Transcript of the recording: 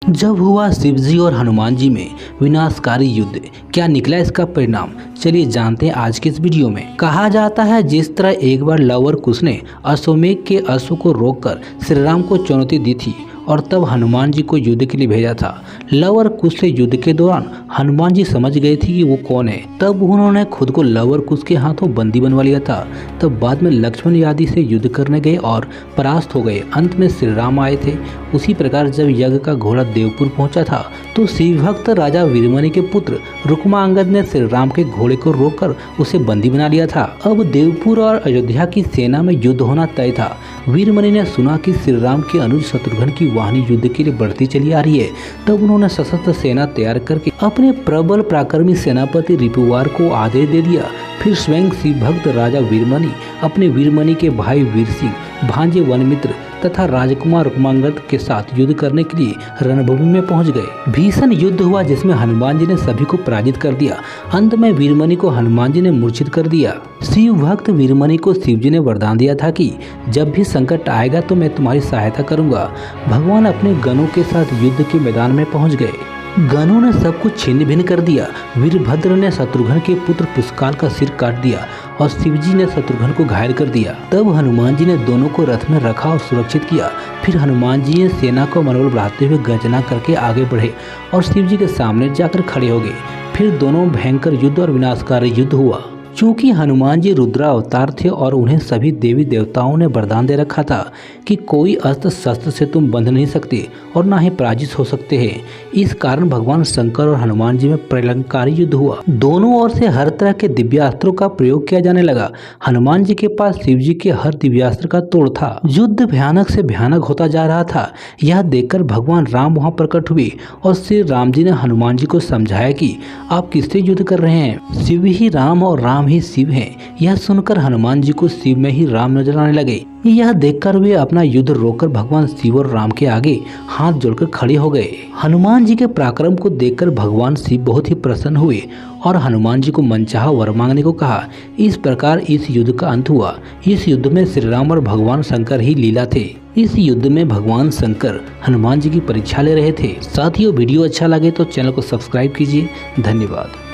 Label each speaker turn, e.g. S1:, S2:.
S1: जब हुआ शिवजी और हनुमान जी में विनाशकारी युद्ध, क्या निकला इसका परिणाम? चलिए जानते हैं आज के इस वीडियो में। कहा जाता है जिस तरह एक बार लव और कुश ने अश्वमेध के अश्व को रोककर श्री राम को चुनौती दी थी और तब हनुमान जी को युद्ध के लिए भेजा था। लव और कुश से युद्ध के दौरान हनुमान जी समझ गए थे कि वो कौन है। तब उन्होंने खुद को लव और कुश के हाथों बंदी बनवा लिया था। तब बाद में लक्ष्मण आदि से युद्ध करने गए और परास्त हो गए। अंत में श्री राम आए थे। उसी प्रकार जब यज्ञ का घोड़ा देवपुर पहुंचा था तो शिव भक्त राजा वीरमणि के पुत्र रुक्मांगद ने श्री राम के घोड़े को रोककर उसे बंदी बना लिया था। अब देवपुर और अयोध्या की सेना में युद्ध होना तय था। वीरमणि ने सुना कि श्री राम के अनुज शत्रुघ्न की वाहिनी युद्ध के लिए बढ़ती चली आ रही है। तब उन्होंने सशस्त्र सेना तैयार करके अपने प्रबल पराक्रमी सेनापति रिपुवार को आदेश दे दिया। फिर स्वयं शिव भक्त राजा वीरमणि अपने वीरमणि के भाई वीर सिंह, भांजे वनमित्र तथा राजकुमार रुक्मांगद के साथ युद्ध करने के लिए रणभूमि में पहुंच गए। भीषण युद्ध हुआ जिसमें हनुमान जी ने सभी को पराजित कर दिया। अंत में वीरमणि को हनुमान जी ने मूर्छित कर दिया। शिव भक्त वीरमणि को शिव जी ने वरदान दिया था कि जब भी संकट आएगा तो मैं तुम्हारी सहायता करूंगा। भगवान अपने गणों के साथ युद्ध के मैदान में पहुंच गए। गणों ने सब कुछ छिन्न भिन्न कर दिया। वीरभद्र ने शत्रुघ्न के पुत्र पुष्काल का सिर काट दिया और शिवजी ने शत्रुघ्न को घायल कर दिया। तब हनुमान जी ने दोनों को रथ में रखा और सुरक्षित किया। फिर हनुमान जी ने सेना को मनोबल बढ़ाते हुए गर्जना करके आगे बढ़े और शिवजी के सामने जाकर खड़े हो गए। फिर दोनों भयंकर युद्ध और विनाशकारी युद्ध हुआ। चूँकि हनुमान जी रुद्रा अवतार थे और उन्हें सभी देवी देवताओं ने वरदान दे रखा था कि कोई अस्त्र शस्त्र से तुम बंध नहीं सकते और ना ही पराजित हो सकते हैं। इस कारण भगवान शंकर और हनुमान जी में प्रलंकारी युद्ध हुआ। दोनों ओर से हर तरह के दिव्यास्त्रों का प्रयोग किया जाने लगा। हनुमान जी के पास शिव जी के हर दिव्यास्त्र का तोड़ था। युद्ध भयानक से भयानक होता जा रहा था। यह देखकर भगवान राम वहाँ प्रकट हुए और श्री राम जी ने हनुमान जी को समझाया कि आप किससे युद्ध कर रहे हैं? शिव ही राम और राम ही शिव हैं। यह सुनकर हनुमान जी को शिव में ही राम नजर आने लगे। यह देखकर वे अपना युद्ध रोककर भगवान शिव और राम के आगे हाथ जोड़कर खड़े हो गए। हनुमान जी के पराक्रम को देखकर भगवान शिव बहुत ही प्रसन्न हुए और हनुमान जी को मनचाहा वर मांगने को कहा। इस प्रकार इस युद्ध का अंत हुआ। इस युद्ध में श्री राम और भगवान शंकर ही लीला थे। इस युद्ध में भगवान शंकर हनुमान जी की परीक्षा ले रहे थे। साथियों, वीडियो अच्छा लगे तो चैनल को सब्सक्राइब कीजिए। धन्यवाद।